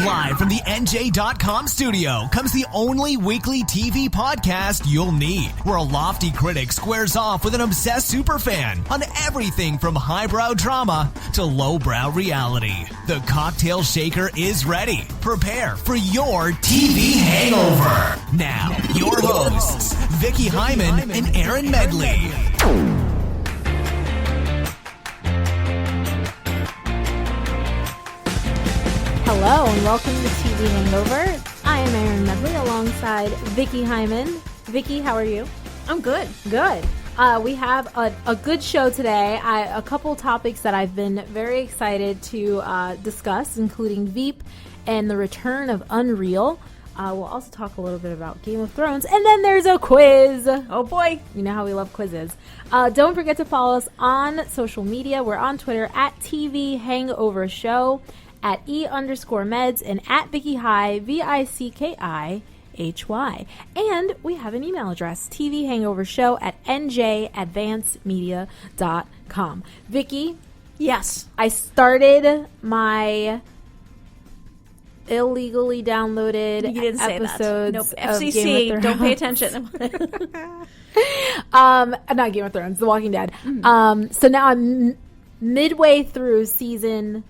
Live from the NJ.com studio comes the only weekly TV podcast you'll need, where a lofty critic squares off with an obsessed superfan on everything from highbrow drama to lowbrow reality. The cocktail shaker is ready. Prepare for your TV hangover. Now, your hosts, Vicki Hyman and Erin Medley. Hello and welcome to TV Hangover. I am Erin Medley alongside Vicki Hyman. Vicki, how are you? I'm good. Good. We have a good show today. A couple topics that I've been very excited to discuss, including Veep and the return of Unreal. We'll also talk a little bit about Game of Thrones. And then there's a quiz. Oh boy. You know how we love quizzes. Don't forget to follow us on social media. We're on Twitter at TV Hangover Show, at E_meds, and at Vicki High, VICKIHY. And we have an email address, tvhangovershow at NJ.com. Vicki? Yes. I started my illegally downloaded episodes. Nope. FCC, don't pay attention. Not Game of Thrones, The Walking Dead. So now I'm midway through season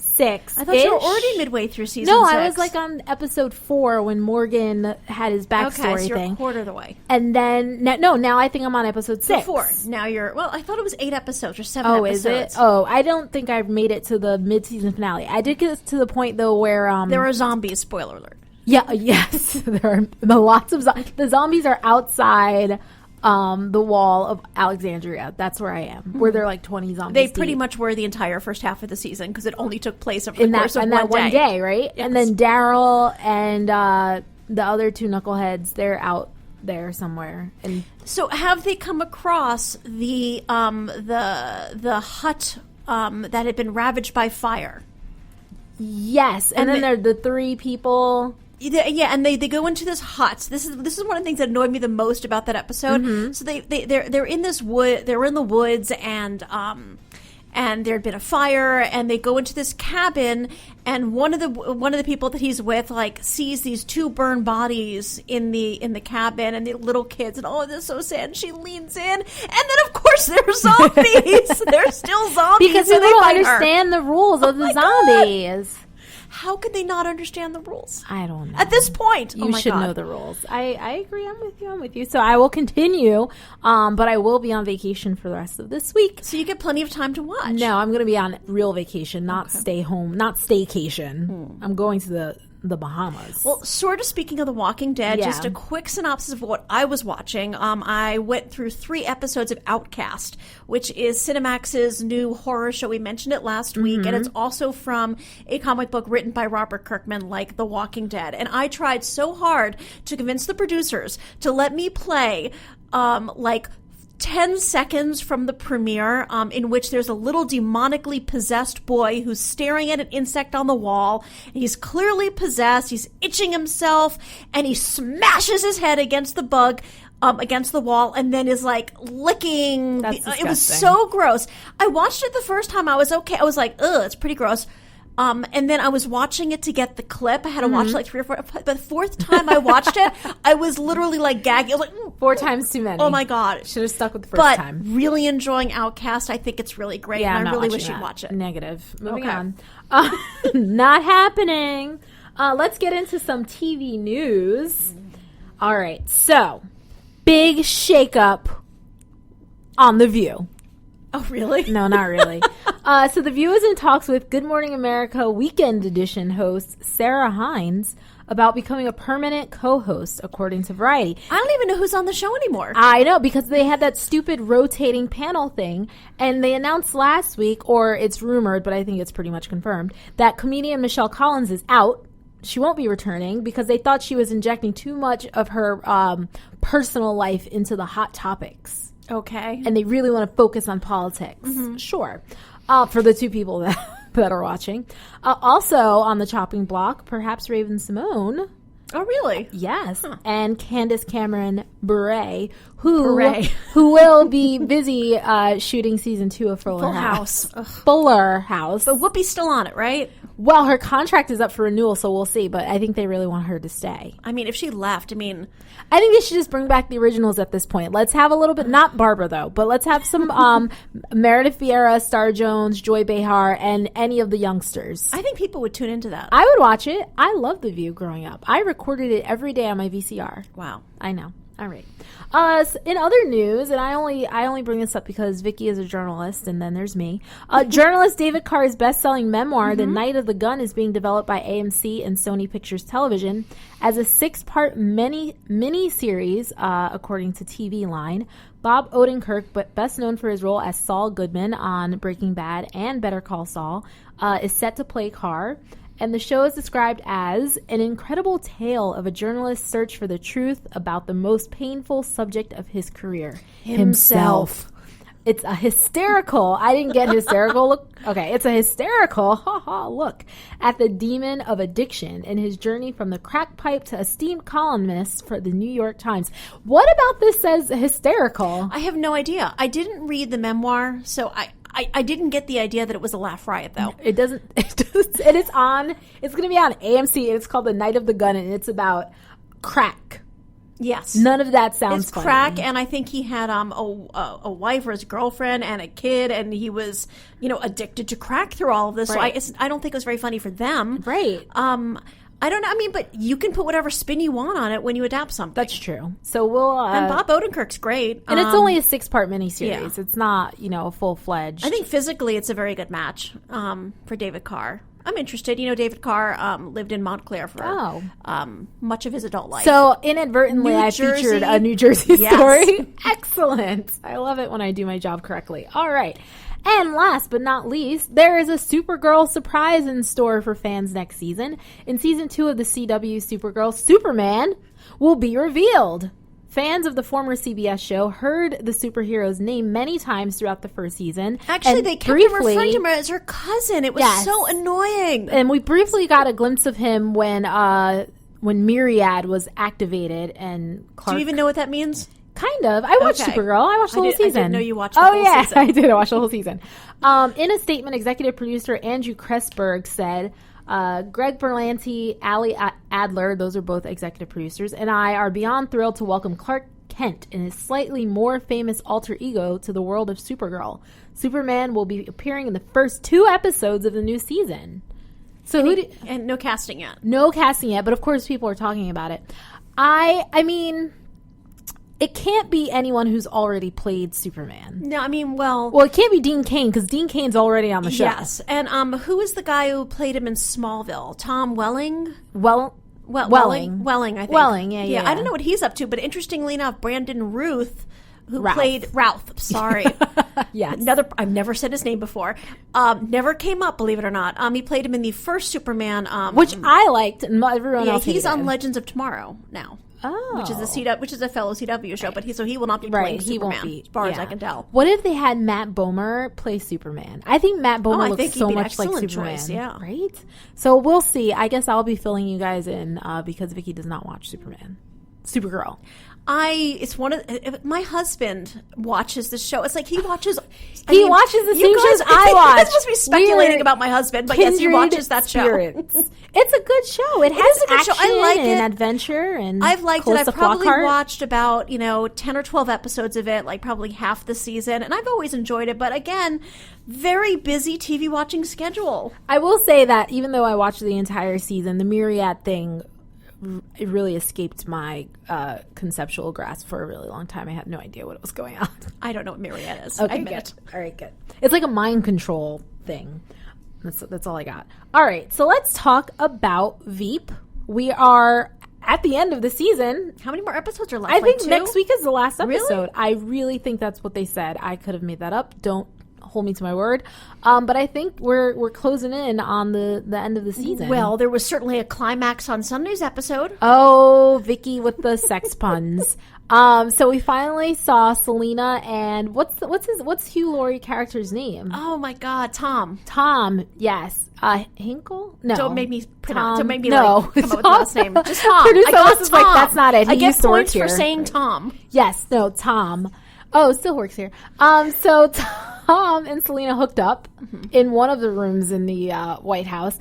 6. I thought you were already midway through season 6. No, I was like on episode 4 when Morgan had his backstory thing. Okay, so you're thing. a quarter of the way. And then, now I think I'm on episode 6. 4. Now you're, I thought it was 8 episodes or 7 episodes. Oh, is it? Oh, I don't think I've made it to the mid-season finale. I did get to the point, though, where... there are zombies, spoiler alert. Yeah, yes. There are lots of zombies. The zombies are outside... the wall of Alexandria. That's where I am. Where there are like 20 zombies. They pretty much were the entire first half of the season because it only took place over the course of one day, right? Yes. And then Daryl and the other 2 knuckleheads, they're out there somewhere. And so, have they come across the hut that had been ravaged by fire? Yes, and then there are the 3 people. Yeah, and they go into this hut. This is one of the things that annoyed me the most about that episode. Mm-hmm. So they're in this wood. They're in the woods, and there had been a fire, and they go into this cabin, and one of the people that he's with sees these 2 burned bodies in the cabin, and the little kids, and this is so sad. And she leans in, and then of course there's zombies. They're still zombies because they don't understand the rules of the zombies. God. How could they not understand the rules? I don't know. At this point, you should know the rules. I agree. I'm with you. So I will continue, but I will be on vacation for the rest of this week. So you get plenty of time to watch. No, I'm going to be on real vacation, not stay home, not staycation. I'm going to the Bahamas. Well, sort of speaking of The Walking Dead, just a quick synopsis of what I was watching. I went through 3 episodes of Outcast, which is Cinemax's new horror show. We mentioned it last week, and it's also from a comic book written by Robert Kirkman, like The Walking Dead. And I tried so hard to convince the producers to let me play 10 seconds from the premiere, in which there's a little demonically possessed boy who's staring at an insect on the wall. He's clearly possessed. He's itching himself, and he smashes his head against the bug, against the wall, and then is licking. It was so gross. I watched it the first time. I was okay. I was like, ugh, it's pretty gross. And then I was watching it to get the clip. I had to watch 3 or 4. But the 4th time I watched it, I was literally gagging. I was 4 times too many. Oh my God. Should have stuck with the first time. But really enjoying Outcast. I think it's really great. Yeah, and I really wish you'd watch it. Negative. Moving on. Not happening. Let's get into some TV news. All right. So, big shakeup on The View. Oh, really? No, not really. So The View is in talks with Good Morning America Weekend Edition host Sarah Hines about becoming a permanent co-host, according to Variety. I don't even know who's on the show anymore. I know, because they had that stupid rotating panel thing, and they announced last week, or it's rumored, but I think it's pretty much confirmed, that comedian Michelle Collins is out. She won't be returning because they thought she was injecting too much of her personal life into the hot topics. Okay. And they really want to focus on politics. Mm-hmm. Sure. For the 2 people that are watching. Also on the chopping block, perhaps Raven Simone. Oh, really? Yes. Huh. And Candace Cameron Bure, who will be busy shooting season 2 of Fuller House. Ugh. Fuller House. But Whoopi's still on it, right? Well, her contract is up for renewal, so we'll see. But I think they really want her to stay. I mean, if she left, I think they should just bring back the originals at this point. Let's have a little bit, not Barbara though, but let's have some Meredith Vieira, Star Jones, Joy Behar, and any of the youngsters. I think people would tune into that. I would watch it. I loved The View growing up. I recorded it every day on my VCR. Wow. I know. All right. In other news, and I only bring this up because Vicki is a journalist, and then there's me. Journalist David Carr's best-selling memoir, The Night of the Gun, is being developed by AMC and Sony Pictures Television as a 6-part mini-series, according to TV Line. Bob Odenkirk, but best known for his role as Saul Goodman on Breaking Bad and Better Call Saul, is set to play Carr. And the show is described as an incredible tale of a journalist's search for the truth about the most painful subject of his career, himself. It's a hysterical, I didn't get hysterical look. Okay, it's a hysterical look at the demon of addiction and his journey from the crack pipe to esteemed columnist for the New York Times. What about this says hysterical? I have no idea. I didn't read the memoir, so I didn't get the idea that it was a laugh riot, though. It doesn't. And it's going to be on AMC, and it's called The Night of the Gun, and it's about crack. Yes. None of that sounds It's funny. crack, and I think he had a wife or his girlfriend and a kid, and he was, addicted to crack through all of this. Right. So I don't think it was very funny for them. Right. I don't know. But you can put whatever spin you want on it when you adapt something. That's true. So we'll... and Bob Odenkirk's great. And it's only a 6-part miniseries. Yeah. It's not, a full-fledged... I think physically it's a very good match for David Carr. I'm interested. David Carr lived in Montclair for much of his adult life. So inadvertently, I featured a New Jersey story. Excellent. I love it when I do my job correctly. All right. And last but not least, there is a Supergirl surprise in store for fans next season. In season 2 of the CW Supergirl, Superman will be revealed. Fans of the former CBS show heard the superhero's name many times throughout the first season. Actually, they kept referring to him as her cousin. It was so annoying. And we briefly got a glimpse of him when Myriad was activated and Clark... Do you even know what that means? Kind of. I watched Supergirl. I watched the whole season. I didn't know you watched the whole season. I did. I watched the whole season. In a statement, executive producer Andrew Kressberg said, Greg Berlanti, Ali Adler, those are both executive producers, and I are beyond thrilled to welcome Clark Kent and his slightly more famous alter ego to the world of Supergirl. Superman will be appearing in the first 2 episodes of the new season. So and no casting yet. No casting yet, but of course people are talking about it. I mean... It can't be anyone who's already played Superman. No, Well, it can't be Dean Cain, because Dean Cain's already on the show. Yes, and who is the guy who played him in Smallville? Tom Welling? Welling, I think. Welling, yeah. I don't know what he's up to, but interestingly enough, Brandon Routh, who played Routh, sorry. Yes. I've never said his name before. Never came up, believe it or not. He played him in the first Superman. Which I liked, and everyone else hated. He's on Legends of Tomorrow now. Oh. Which is a fellow CW show, but he will not be playing Superman, he won't be, as far as I can tell. What if they had Matt Bomer play Superman? I think Matt Bomer looks so much like Superman. Choice, yeah. Right? So we'll see. I guess I'll be filling you guys in because Vicki does not watch Supergirl. It's one of my husband watches the show. It's like he watches the same shows I watch. This must be speculating about my husband, but yes, he watches that spirits. show. It's a good show. It has action I like and adventure, and I've liked it. I've probably Flockhart. watched about 10 or 12 episodes of it, like probably half the season, and I've always enjoyed it. But again, very busy TV watching schedule. I will say that even though I watched the entire season, the Myriad thing, it really escaped my conceptual grasp for a really long time. I had no idea what was going on. I don't know what Myriad is. Okay, I admit good. All right, good. It's like a mind control thing. That's all I got. All right, so let's talk about Veep. We are at the end of the season. How many more episodes are left? I think next week is the last episode. Really? I really think that's what they said. I could have made that up. Don't hold me to my word. But I think we're closing in on the end of the season. Well, there was certainly a climax on Sunday's episode. Oh, Vicki with the sex puns. So we finally saw Selena and what's Hugh Laurie character's name? Oh my God, Tom. Tom, yes. Hinkle? No. Don't make me Tom. Don't make me come up with the last name. Just Tom. Producer I got Tom. Tom. Like, that's not it. He I get used to work points here. for saying Tom. Yes, no, Tom. Oh, still works here. So Tom and Selena hooked up in one of the rooms in the White House.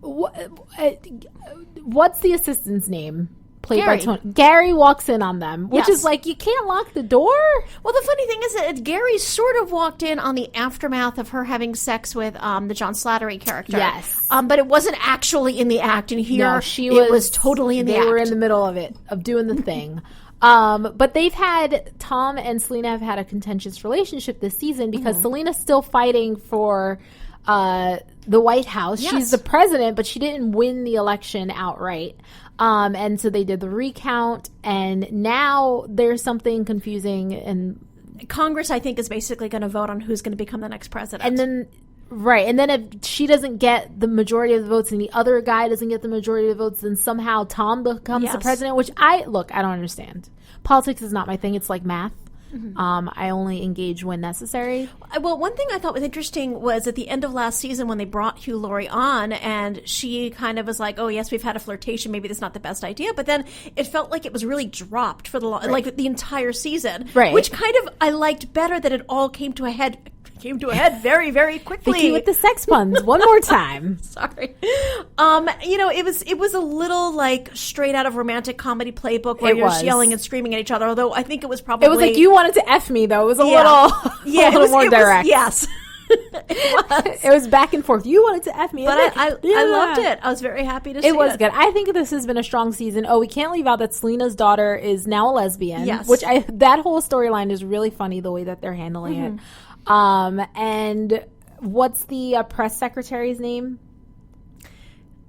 what's the assistant's name? Played Gary. by Tony. Gary walks in on them, which Yes. is like, you can't lock the door. Well, the funny thing is that Gary sort of walked in on the aftermath of her having sex with the John Slattery character. Yes. But it wasn't actually in the act, and here it was totally in the act. They were in the middle of it, of doing the thing. But Tom and Selena have had a contentious relationship this season because Selena's still fighting for the White House. Yes. She's the president, but she didn't win the election outright. And so they did the recount, and now there's something confusing. And Congress, I think, is basically going to vote on who's going to become the next president. And then, if she doesn't get the majority of the votes and the other guy doesn't get the majority of the votes, then somehow Tom becomes the president, which I don't understand. Politics is not my thing. It's like math. I only engage when necessary. Well, one thing I thought was interesting was at the end of last season when they brought Hugh Laurie on, and she kind of was like, "Oh yes, we've had a flirtation. Maybe that's not the best idea." But then it felt like it was really dropped for like the entire season, right? Which kind of I liked better that it all came to a head very, very quickly. Vicki with the sex puns one more time. Sorry. It was a little like straight out of romantic comedy playbook where you're yelling and screaming at each other. Although I think it was probably like you wanted to F me though. It was a little more direct. Yes. It was back and forth. You wanted to F me, but I loved it. I was very happy to see it. It was good. I think this has been a strong season. Oh, we can't leave out that Selena's daughter is now a lesbian. Yes, that whole storyline is really funny the way that they're handling it. And what's the press secretary's name?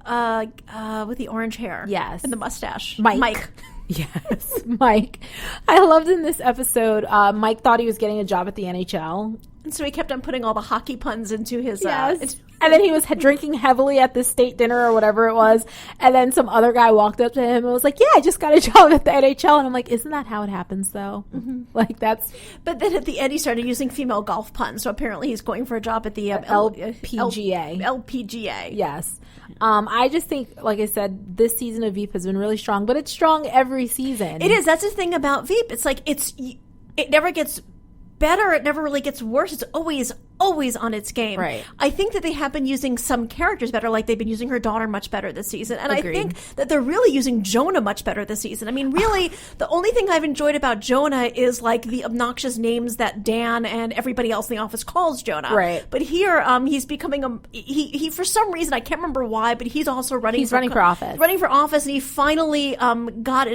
With the orange hair, yes, and the mustache, Mike. Yes, Mike. I loved in this episode. Mike thought he was getting a job at the NHL. And so he kept on putting all the hockey puns into his... Yes. And then he was drinking heavily at the state dinner or whatever it was. And then some other guy walked up to him and was like, yeah, I just got a job at the NHL. And I'm like, isn't that how it happens, though? Like, that's... But then at the end, he started using female golf puns. So apparently he's going for a job at the LPGA. LPGA. Yes. I just think, like I said, this season of Veep has been really strong. But it's strong every season. It is. That's the thing about Veep. It's like it never gets better. It never really gets worse. It's always on its game. Right. I think that they have been using some characters better, like they've been using her daughter much better this season. And Agreed. I think that they're really using Jonah much better this season. I mean, really, the only thing I've enjoyed about Jonah is like the obnoxious names that Dan and everybody else in the office calls Jonah. Right. But here, he's becoming he for some reason, I can't remember why, but he's also running for office. Running for office, and he finally got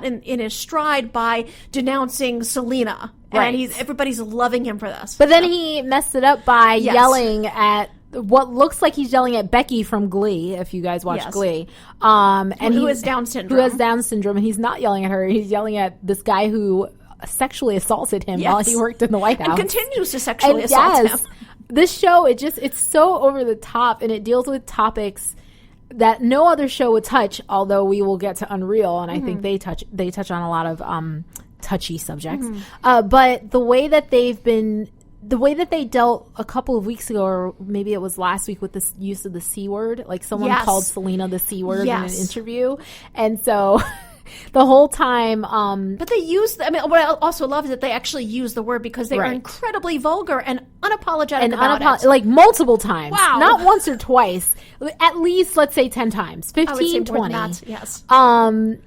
in his stride by denouncing Selena. Right. And everybody's loving him for this. But then he messed it up by yelling at what looks like he's yelling at Becky from Glee, if you guys watch Glee. And who has Down syndrome. Who has Down syndrome, and he's not yelling at her. He's yelling at this guy who sexually assaulted him while he worked in the White House. And continues to sexually assault him. This show, it's so over the top, and it deals with topics that no other show would touch, although we will get to Unreal, and I think they touch on a lot of touchy subjects. But the way that they dealt a couple of weeks ago, or maybe it was last week, with this use of the C word, like someone called Selena the C word in an interview. And so the whole time, but they use, what I also love is that they actually use the word because they are incredibly vulgar and unapologetic about it. Like multiple times. Wow. Not once or twice. At least, let's say 10 times. 15, 20. Yes. And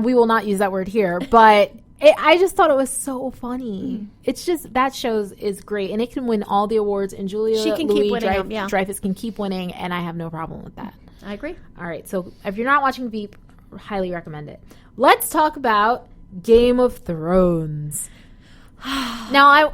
we will not use that word here, but I just thought it was so funny. It's just, that show is great, and it can win all the awards, and Julia Louis-Dreyfus can keep winning, and I have no problem with that. I agree. All right, so if you're not watching Veep, highly recommend it. Let's talk about Game of Thrones. Now,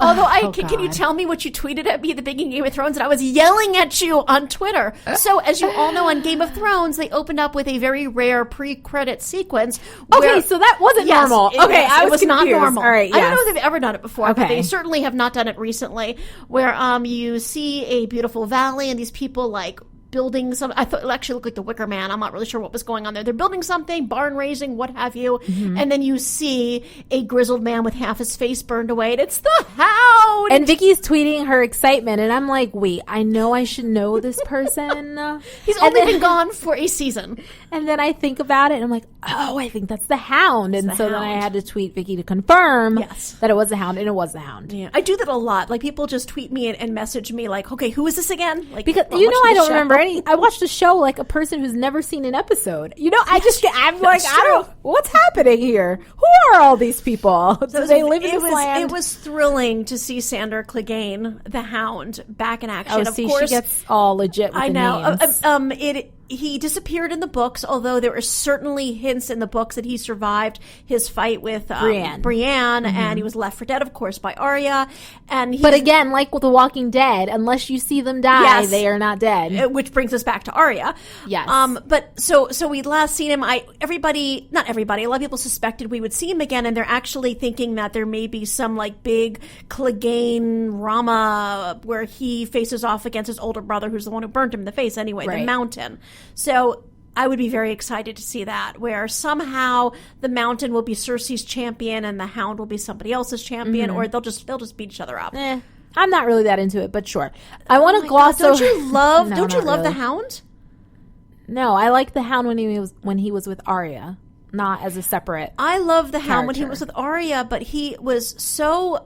can you tell me what you tweeted at me at the beginning of Game of Thrones? And I was yelling at you on Twitter. So, as you all know, on Game of Thrones, they opened up with a very rare pre-credit sequence. Okay, so that wasn't normal. I was not normal. All right, I don't know if they've ever done it before, but they certainly have not done it recently. Where you see a beautiful valley and these people like building some. I thought it actually looked like the Wicker Man. I'm not really sure what was going on there. They're building something, barn raising, what have you, and then you see a grizzled man with half his face burned away, and it's the Hound. hound. And Vicki's tweeting her excitement, and I'm like, wait, I know I should know this person. He's only been gone for a season. And then I think about it, and I'm like, oh, I think that's the Hound. And so then I had to tweet Vicki to confirm that it was the Hound, and it was the Hound. Yeah, I do that a lot. Like, people just tweet me and message me like, okay, who is this again? Like, because I don't remember any. I watched a show like a person who's never seen an episode. I'm like, I don't. What's happening here? Who are all these people? Do they live in this land? It was thrilling to see Sandor Clegane, the Hound, back in action. Of course, she gets all legit with the names. He disappeared in the books, although there were certainly hints in the books that he survived his fight with Brienne, and he was left for dead, of course, by Arya. But again, like with The Walking Dead, unless you see them die, they are not dead. Which brings us back to Arya. Yes. But so we'd last seen him. Not everybody, a lot of people suspected we would see him again, and they're actually thinking that there may be some like big Clegane Rama where he faces off against his older brother, who's the one who burned him in the face anyway, the Mountain. So I would be very excited to see that, where somehow the Mountain will be Cersei's champion and the Hound will be somebody else's champion, or they'll just beat each other up. I'm not really that into it, but sure. I want to gloss over. Don't you love the Hound? No, I like the Hound when he was with Arya, not as a separate. I love the Hound when he character. was with Arya, but he also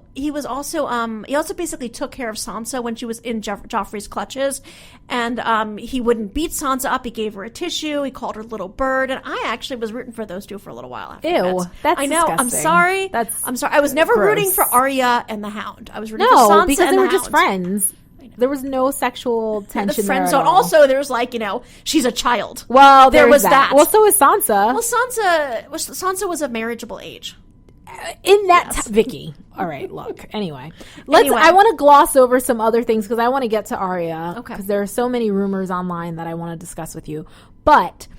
basically took care of Sansa when she was in Joffrey's clutches, and he wouldn't beat Sansa up. He gave her a tissue. He called her little bird, and I actually was rooting for those two for a little while after that. That's I know. disgusting. I'm sorry. I'm sorry. I was never gross. rooting for Arya and the Hound. I was rooting for Sansa because and they were the just Hound. friends. There was no sexual tension. The friend there zone. at all. Also, there's she's a child. Well, there was that. Well, so is Sansa. Well, Sansa was of marriageable age. In that Vicki. All right, look. Anyway. I want to gloss over some other things because I want to get to Arya. Okay. Because there are so many rumors online that I want to discuss with you. But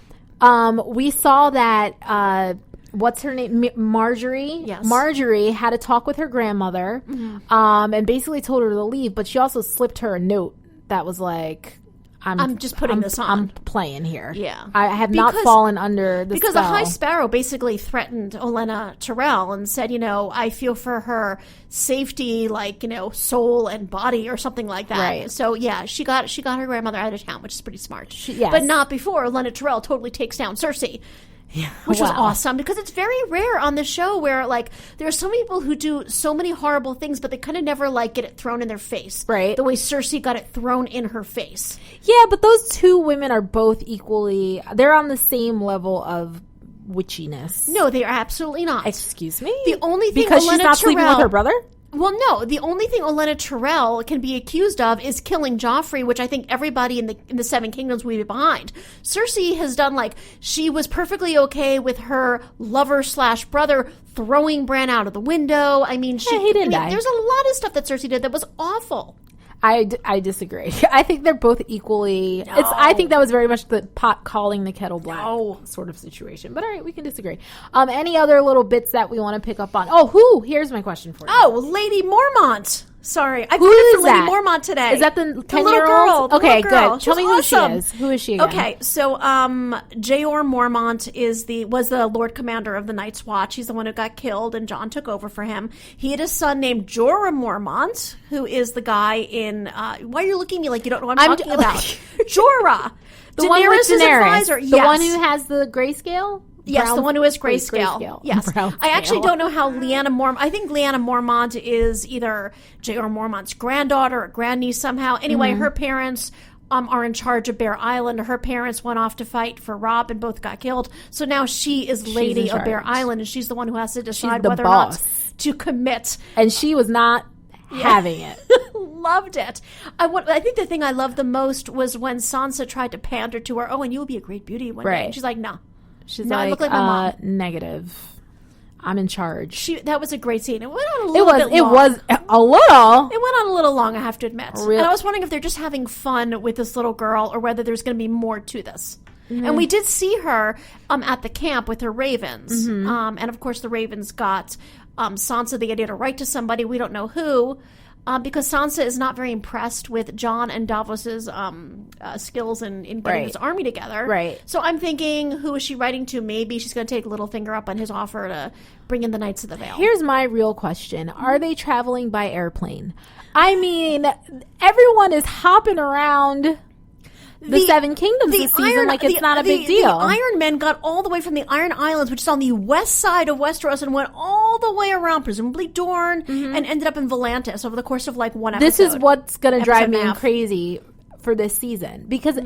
we saw that what's her name? Marjorie. Yes. Marjorie had a talk with her grandmother and basically told her to leave, but she also slipped her a note that was like, I'm just putting this on. I'm playing here. Yeah. I have not fallen under the because spell. the High Sparrow basically threatened Olenna Tyrell and said, I feel for her safety, soul and body or something like that. Right. So yeah, she got her grandmother out of town, which is pretty smart. Yes. But not before Olenna Tyrell totally takes down Cersei. Yeah, which was awesome because it's very rare on the show where there are so many people who do so many horrible things, but they kind of never get it thrown in their face. Right. The way Cersei got it thrown in her face. Yeah, but those two women are both equally, they're on the same level of witchiness. No, they are absolutely not. Excuse me? The only thing because she's not sleeping with her brother? Well, no. The only thing Olenna Tyrell can be accused of is killing Joffrey, which I think everybody in the Seven Kingdoms would be behind. Cersei has done she was perfectly okay with her lover/brother throwing Bran out of the window. I mean, he didn't die. There's a lot of stuff that Cersei did that was awful. I disagree. I think they're both equally. No. I think that was very much the pot calling the kettle black sort of situation. But all right, we can disagree. Any other little bits that we want to pick up on? Here's my question for you. Oh, Lady Mormont. Sorry, I who is Lady that? Mormont today. Is that the 10-year-old? Okay, girl. good. Tell me who she is. Who is she again? Okay, so Jeor Mormont was the Lord Commander of the Night's Watch. He's the one who got killed, and Jon took over for him. He had a son named Jorah Mormont, who is the guy in. Why are you looking at me like you don't know what I'm talking about? Jorah, the one with Daenerys, advisor. The one who has the grayscale. Yes, the one who has grayscale. Yes. I actually don't know how Lyanna Mormont... I think Lyanna Mormont is either Jeor Mormont's granddaughter or grandniece somehow. Anyway, her parents are in charge of Bear Island. Her parents went off to fight for Robb and both got killed. So now she is Lady of Bear Island, and she's the one who has to decide whether or not to commit. And she was not having it. Loved it. I think the thing I loved the most was when Sansa tried to pander to her, and you will be a great beauty one day. And she's like, no. She's I look like my mom. Negative. I'm in charge. That was a great scene. It went on a little bit long. It was a little. It went on a little long, I have to admit. And I was wondering if they're just having fun with this little girl or whether there's going to be more to this. Mm-hmm. And we did see her at the camp with her ravens. Mm-hmm. And of course the ravens got Sansa the idea to write to somebody. We don't know who. because Sansa is not very impressed with Jon and Davos's skills in getting his army together. Right. So I'm thinking, who is she writing to? Maybe she's going to take Littlefinger up on his offer to bring in the Knights of the Vale. Here's my real question. Are they traveling by airplane? I mean, everyone is hopping around the Seven Kingdoms this season like it's not a big deal. The Iron Men got all the way from the Iron Islands, which is on the west side of Westeros, and went all the way around, presumably Dorne, and ended up in Volantis over the course of like one episode. This is what's going to drive me crazy for this season. Because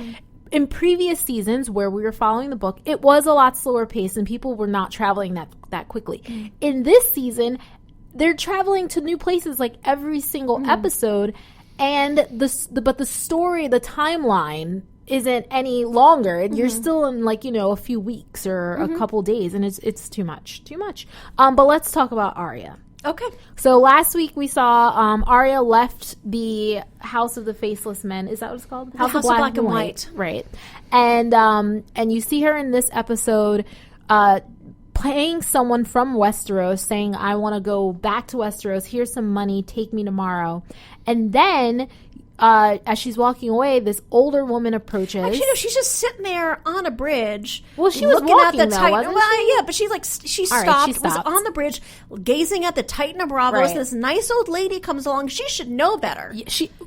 in previous seasons where we were following the book, it was a lot slower pace and people were not traveling that quickly. In this season, they're traveling to new places like every single episode. And but the story, the timeline isn't any longer. You're still in like, a few weeks or a couple days, and it's too much. But let's talk about Arya. Okay. So last week we saw Arya left the House of the Faceless Men. Is that what it's called? House of Black and White. Right. And you see her in this episode playing someone from Westeros, saying, I want to go back to Westeros. Here's some money. Take me tomorrow. And then, as she's walking away, this older woman approaches. Actually, no, she's just sitting there on a bridge. Well, she was walking, at the though, wasn't she? Yeah, but she stopped, was on the bridge, gazing at the Titan of Bravos. Right. And this nice old lady comes along. She should know better.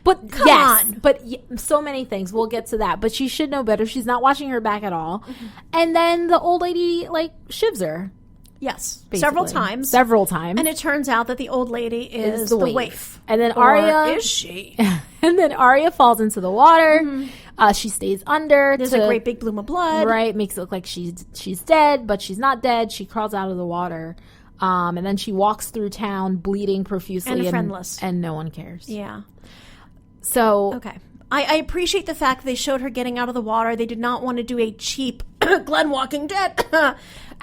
Come on. But so many things. We'll get to that. But she should know better. She's not watching her back at all. And then the old lady, shivs her. Yes, basically. Several times. And it turns out that the old lady is the waif. And then Arya... is she? And then Arya falls into the water. She stays under. There's a great big bloom of blood. Right, makes it look like she's dead, but she's not dead. She crawls out of the water. And then she walks through town bleeding profusely. And friendless. And no one cares. Yeah. So... Okay. I appreciate the fact that they showed her getting out of the water. They did not want to do a cheap Glenn Walking Dead. I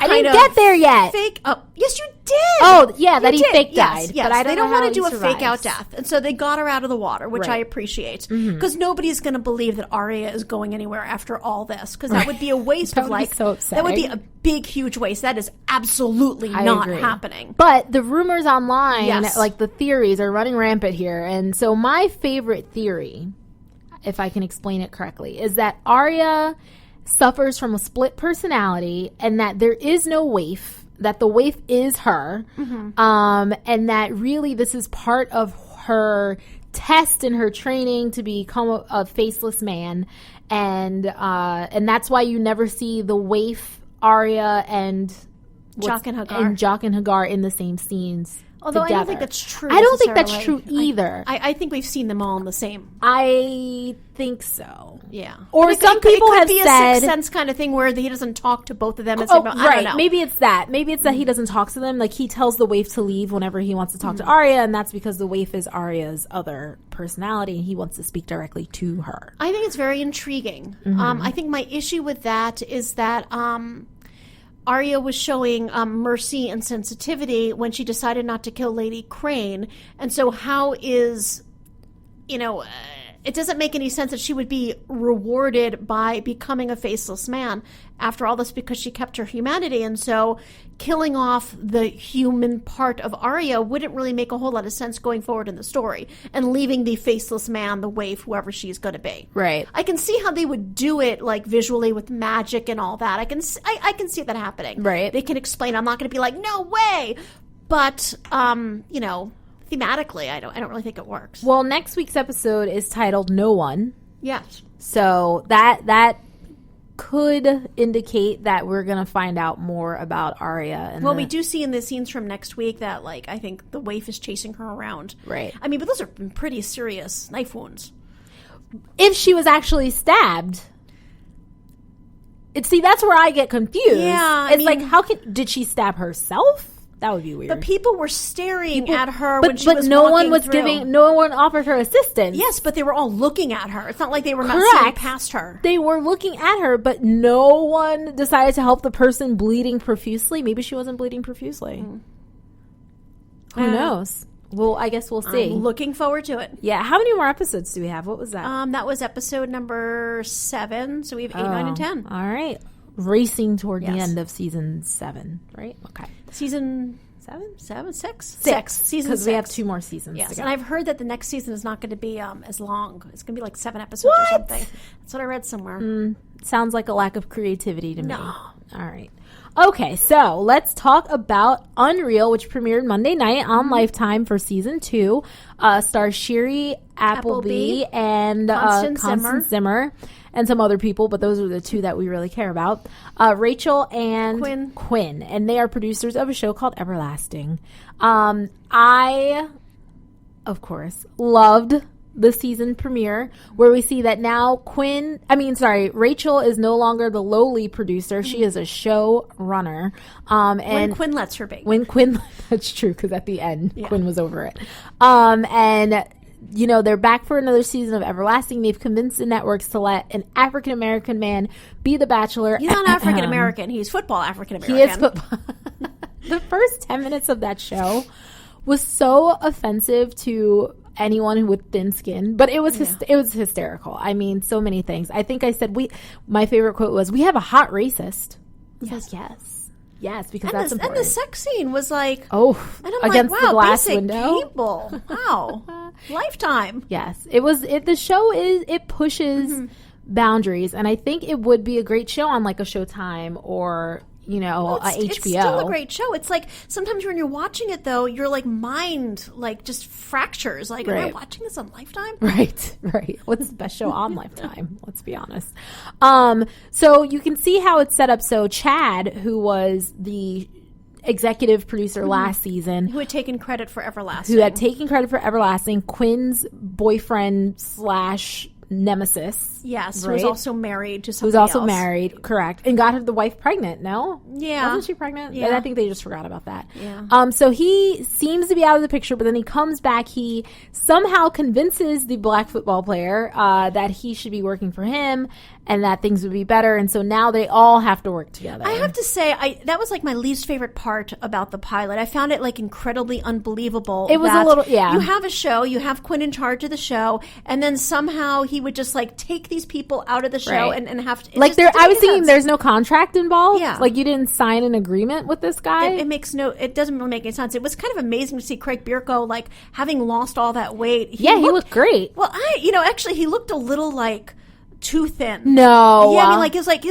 didn't get there yet. Fake. Oh, yes, you did. Oh, yeah, that he fake died. Yes, but I don't they don't know want to do a survives. fake out death, and so they got her out of the water, which I appreciate, because nobody's going to believe that Arya is going anywhere after all this, because that would be a waste of be so upsetting. That would be a big, huge waste. That is absolutely not happening. But the rumors online, like the theories, are running rampant here, and so my favorite theory, if I can explain it correctly, is that Arya suffers from a split personality and that there is no waif, that the waif is her, and that really this is part of her test and her training to become a faceless man, and that's why you never see the waif Arya and Jaq and Hagar in the same scenes. Although together. I don't think that's true. I don't think that's true either. I think we've seen them all in the same. I think so. Yeah. Or some people have said... It could be a Sixth Sense kind of thing where he doesn't talk to both of them. I don't know. Maybe it's that. Maybe it's that he doesn't talk to them. Like, he tells the waif to leave whenever he wants to talk to Arya, and that's because the waif is Arya's other personality, and he wants to speak directly to her. I think it's very intriguing. I think my issue with that is that... Arya was showing mercy and sensitivity when she decided not to kill Lady Crane. And so how is, it doesn't make any sense that she would be rewarded by becoming a faceless man after all this, because she kept her humanity. And so killing off the human part of Arya wouldn't really make a whole lot of sense going forward in the story, and leaving the faceless man, the waif, whoever she's going to be. Right. I can see how they would do it, like visually with magic and all that. I can see that happening. Right. They can explain. I'm not going to be like, no way. But, thematically, I don't really think it works. Well, next week's episode is titled No One. Yes. So that could indicate that we're going to find out more about Arya. And we do see in the scenes from next week that, I think the waif is chasing her around. Right. I mean, but those are pretty serious knife wounds. If she was actually stabbed... See, that's where I get confused. Yeah. Did she stab herself? That would be weird. But people were staring at her when she was no walking one was through. no one offered her assistance. Yes, but they were all looking at her. It's not like they were not seeing past her. They were looking at her, but no one decided to help the person bleeding profusely. Maybe she wasn't bleeding profusely. Who knows? Well, I guess we'll see. I'm looking forward to it. Yeah. How many more episodes do we have? What was that? That was episode number 7. So we have 8, 9, and 10. All right. Racing toward the end of season 7, right? Okay. Season Six seasons. Because we have 2 more seasons. Yes, to go. and I've heard that the next season is not going to be as long. It's going to be like 7 episodes or something. That's what I read somewhere. Sounds like a lack of creativity to me. No. All right. Okay, so let's talk about Unreal, which premiered Monday night on Lifetime for season 2. Stars Shiri Appleby and Constance Zimmer. And some other people, but those are the 2 that we really care about. Rachel and Quinn. And they are producers of a show called Everlasting. I, of course, loved the season premiere where we see that now Rachel is no longer the lowly producer. She is a show runner. And when Quinn lets her be. That's true, because at the end, Quinn was over it. And they're back for another season of Everlasting. They've convinced the networks to let an African-American man be the Bachelor. He's not African-American. He's football African-American. He is football. The first 10 minutes of that show was so offensive to anyone with thin skin, but it was hysterical. I mean, so many things. I think I said my favorite quote was, "We have a hot racist." Yes, because that's important. And the sex scene was like, and I'm against like, wow, the glass basic window. People. Wow. Lifetime. Yes, the show pushes boundaries, and I think it would be a great show on like a Showtime or HBO. It's still a great show. It's like sometimes when you're watching it though, your like mind like just fractures. Like, am I watching this on Lifetime? Right. What's the best show on Lifetime? Let's be honest. So you can see how it's set up. So Chad, who was the executive producer last season, who had taken credit for Everlasting, Quinn's boyfriend / nemesis. Yes, right? who's also married to somebody Who's also else. married, correct. And got the wife pregnant, no? Yeah. Wasn't she pregnant? Yeah. I think they just forgot about that. Yeah. So he seems to be out of the picture, but then he comes back. He somehow convinces the black football player that he should be working for him and that things would be better. And so now they all have to work together. I have to say, that was like my least favorite part about the pilot. I found it like incredibly unbelievable. It was a little, you have a show, you have Quinn in charge of the show, and then somehow he would just like take these people out of the show and have to. Like I was thinking there's no contract involved. Yeah. Like you didn't sign an agreement with this guy. It doesn't really make any sense. It was kind of amazing to see Craig Bierko like having lost all that weight. He looked great. Well, actually he looked a little like too thin. No. Yeah, I mean, like he's like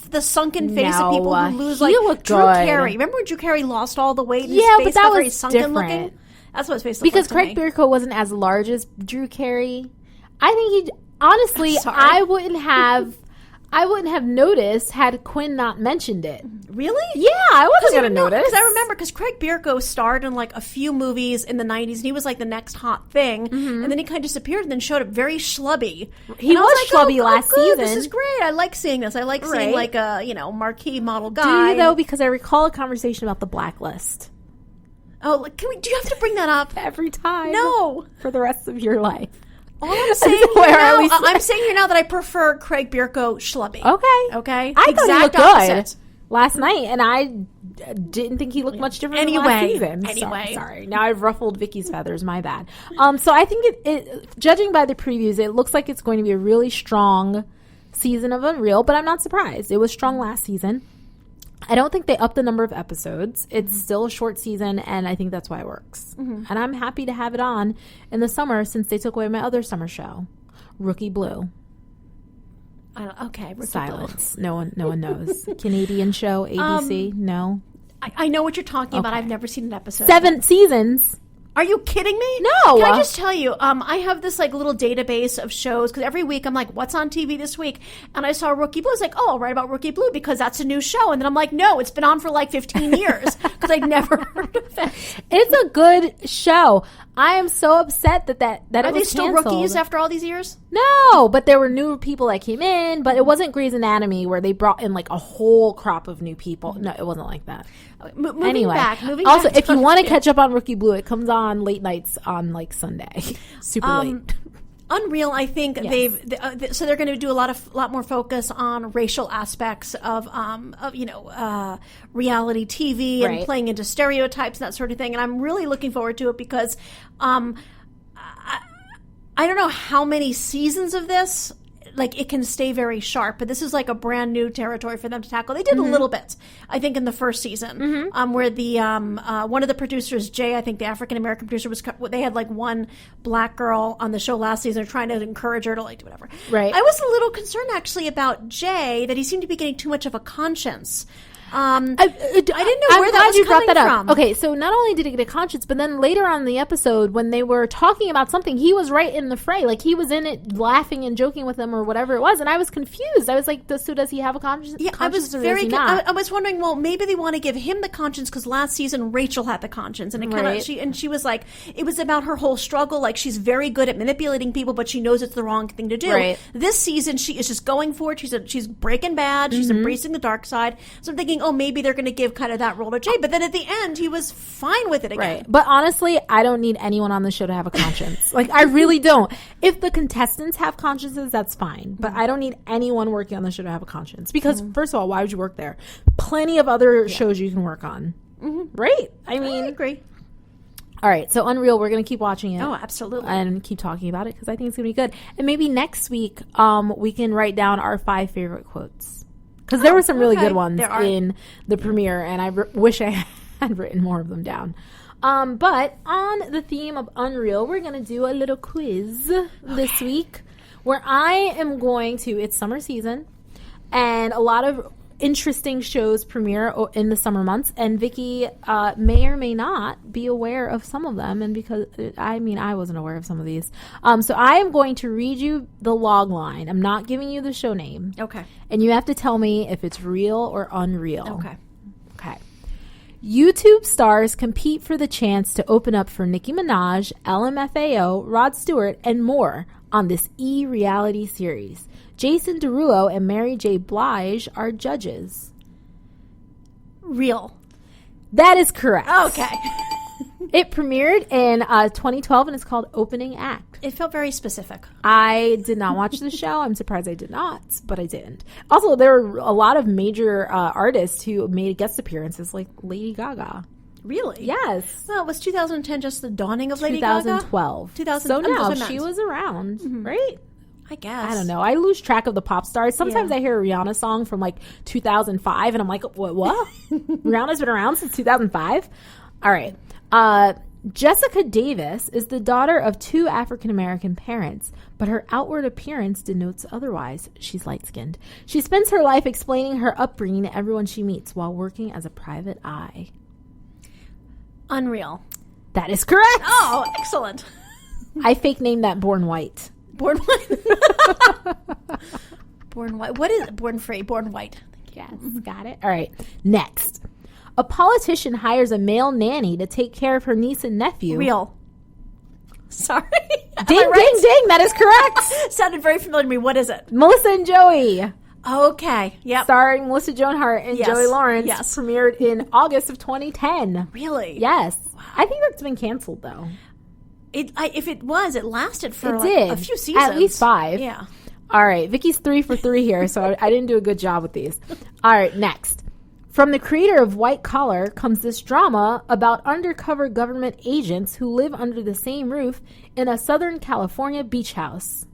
the sunken face of people who lose. Like Drew Carey. Remember when Drew Carey lost all the weight? And his face but that was very sunken different. Looking. That's what his face looked because like Craig Bierko wasn't as large as Drew Carey. I think honestly, I wouldn't have noticed had Quinn not mentioned it. Really? Yeah, I wasn't going to notice. Because I remember, because Craig Bierko starred in like a few movies in the 90s, and he was like the next hot thing, and then he kind of disappeared and then showed up very schlubby. He was schlubby last season. This is great. I like seeing this. I like seeing like a, marquee model guy. Do you though? Because I recall a conversation about the blacklist. Oh, do you have to bring that up? Every time. No. For the rest of your life. All I'm saying here now that I prefer Craig Bierko schlubby. Okay. I thought he looked good last night, and I didn't think he looked much different than last season. Sorry. Now I've ruffled Vicky's feathers. My bad. So I think it judging by the previews, it looks like it's going to be a really strong season of Unreal, but I'm not surprised. It was strong last season. I don't think they upped the number of episodes. It's still a short season, and I think that's why it works. And I'm happy to have it on in the summer since they took away my other summer show, Rookie Blue. Rookie Silence. Blue. No one knows. Canadian show, ABC. No. I know what you're talking about. I've never seen an episode. 7 seasons. Are you kidding me? No. Can I just tell you, I have this like little database of shows because every week I'm like, what's on TV this week? And I saw Rookie Blue. I was like, I'll write about Rookie Blue because that's a new show. And then I'm like, no, it's been on for like 15 years because I'd never heard of it. It's a good show. I am so upset that it was Are they still canceled. rookies after all these years? No, but there were new people that came in, but it wasn't Grey's Anatomy where they brought in like a whole crop of new people. No, it wasn't like that. Moving back if you want to catch up on Rookie Blue, it comes on late nights on like Sunday. Super late. Unreal, I think so they're going to do a lot more focus on racial aspects of reality TV and playing into stereotypes and that sort of thing. And I'm really looking forward to it because I don't know how many seasons of this like it can stay very sharp, but this is like a brand new territory for them to tackle. They did a little bit, I think, in the first season, where the one of the producers, Jay, I think the African American producer, they had like one black girl on the show last season, trying to encourage her to like do whatever. Right. I was a little concerned actually about Jay, that he seemed to be getting too much of a conscience. I didn't know where that was coming from. Okay, so not only did he get a conscience, but then later on in the episode, when they were talking about something, he was right in the fray. Like, he was in it laughing and joking with them or whatever it was, and I was confused. I was like, so does he have a conscience? Yeah, I was very not? I was wondering, well, maybe they want to give him the conscience because last season Rachel had the conscience, and it kind of she was like, it was about her whole struggle. Like, she's very good at manipulating people, but she knows it's the wrong thing to do. Right. This season, she is just going for it. She's breaking bad. She's embracing the dark side. So I'm thinking, oh, maybe they're going to give kind of that role to Jay, but then at the end he was fine with it again. Right. But honestly, I don't need anyone on the show to have a conscience. Like, I really don't. If the contestants have consciences, that's fine, but I don't need anyone working on the show to have a conscience, because first of all, why would you work there? Plenty of other shows you can work on. Right? I mean, I agree. All right, so Unreal, we're going to keep watching it. Oh, absolutely. And keep talking about it because I think it's going to be good. And maybe next week we can write down our 5 favorite quotes. Because there were some really good ones in the premiere, and I wish I had written more of them down. But on the theme of Unreal, we're going to do a little quiz this week where I am going to, it's summer season, and a lot of interesting shows premiere in the summer months, and Vicki may or may not be aware of some of them, and because I wasn't aware of some of these, so I am going to read you the log line. I'm not giving you the show name, Okay. and you have to tell me if it's real or unreal. Okay. YouTube stars compete for the chance to open up for Nicki Minaj, LMFAO, Rod Stewart, and more on this reality series. Jason Derulo and Mary J. Blige are judges. Real. That is correct. Okay. It premiered in 2012 and it's called Opening Act. It felt very specific. I did not watch the show. I'm surprised I did not, but I didn't. Also, there were a lot of major artists who made guest appearances, like Lady Gaga. Really? Yes. Well, was 2010 just the dawning of Lady Gaga? 2012. 2000. So no, she was around, right? I guess. I don't know. I lose track of the pop stars. Sometimes I hear a Rihanna song from like 2005 and I'm like, what? Rihanna's been around since 2005? All right. Jessica Davis is the daughter of 2 African-American parents, but her outward appearance denotes otherwise. She's light-skinned. She spends her life explaining her upbringing to everyone she meets while working as a private eye. Unreal. That is correct. Oh, excellent. I fake named that Born White. Born White. Born White. What is it? Born Free. Born White. Yes, got it. All right. Next. A politician hires a male nanny to take care of her niece and nephew. Real. Sorry. Ding, ding, ding. That is correct. Sounded very familiar to me. What is it? Melissa and Joey. Okay. Yep. Starring Melissa Joan Hart and Joey Lawrence. Yes. Premiered in August of 2010. Really? Yes. Wow. I think that's been canceled, though. If it was, it lasted for a few seasons. At least 5. Yeah. All right. Vicki's 3 for 3 here, so I didn't do a good job with these. All right. Next. From the creator of White Collar comes this drama about undercover government agents who live under the same roof in a Southern California beach house.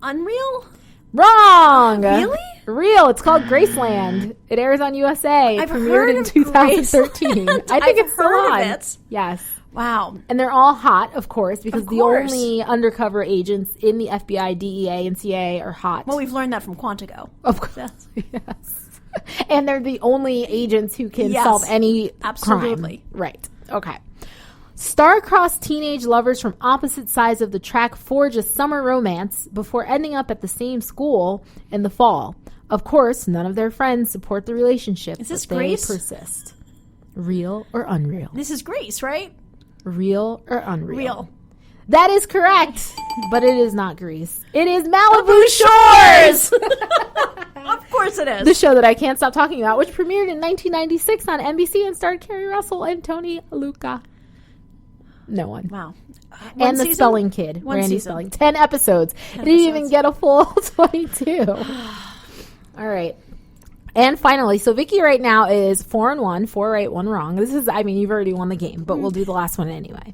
Unreal? Wrong. Really? Real. It's called Graceland. It airs on USA. I've premiered heard in of 2013. I think it's still heard on. of it. Yes. Wow. And they're all hot, of course, because Of the course. only undercover agents in the FBI, DEA, and CIA are hot. Well, we've learned that from Quantico. Of course. Yes. And they're the only agents who can solve any absolutely crime. Right. Okay. Star-crossed teenage lovers from opposite sides of the track forge a summer romance before ending up at the same school in the fall. Of course, none of their friends support the relationship. Is this but Grease? They persist. Real or unreal? This is Grease, right? Real or unreal? Real. That is correct, but it is not Grease. It is Malibu Shores! Of course it is. The show that I can't stop talking about, which premiered in 1996 on NBC and starred Kerry Russell and Tony Luca. No one. Wow. And the Spelling Kid, Randy season. Spelling. 10 episodes. It didn't even get a full 22. All right. And finally, so Vicki right now is 4-1, 4 right, 1 wrong. This is, you've already won the game, but we'll do the last one anyway.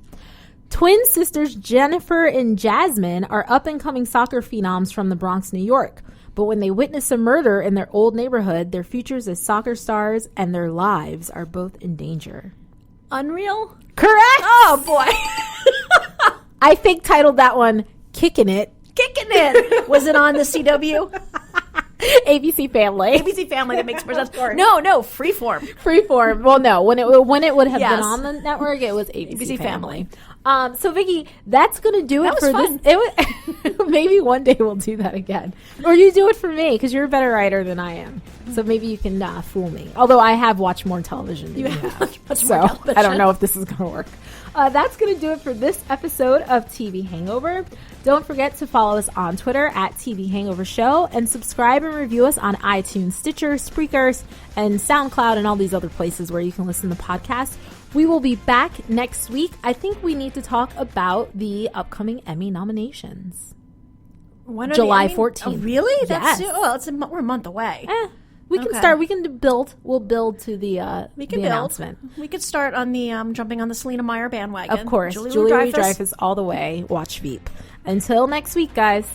Twin sisters Jennifer and Jasmine are up-and-coming soccer phenoms from the Bronx, New York. But when they witness a murder in their old neighborhood, their futures as soccer stars and their lives are both in danger. Unreal? Correct! Oh, boy. I fake titled that one Kicking It. Kicking It. Was it on the CW? ABC Family. ABC Family, that makes more sense. No, Freeform. Freeform. Well, no. When it would have Yes. been on the network, it was ABC Family. So, Vicki, that's going to do it for fun. this. Maybe one day we'll do that again. Or you do it for me, because you're a better writer than I am. So maybe you can fool me. Although I have watched more television than you have. So I don't know if this is going to work. That's going to do it for this episode of TV Hangover. Don't forget to follow us on Twitter at TV Hangover Show and subscribe and review us on iTunes, Stitcher, Spreakers, and SoundCloud and all these other places where you can listen to podcasts. We will be back next week. I think we need to talk about the upcoming Emmy nominations. When are July the 14th. Oh, really? Yes. We're a month away. We can start. We can build. We'll build to the announcement. We could start on the jumping on the Selena Meyer bandwagon. Of course. Julie Louis-Dreyfus all the way. Watch Veep. Until next week, guys.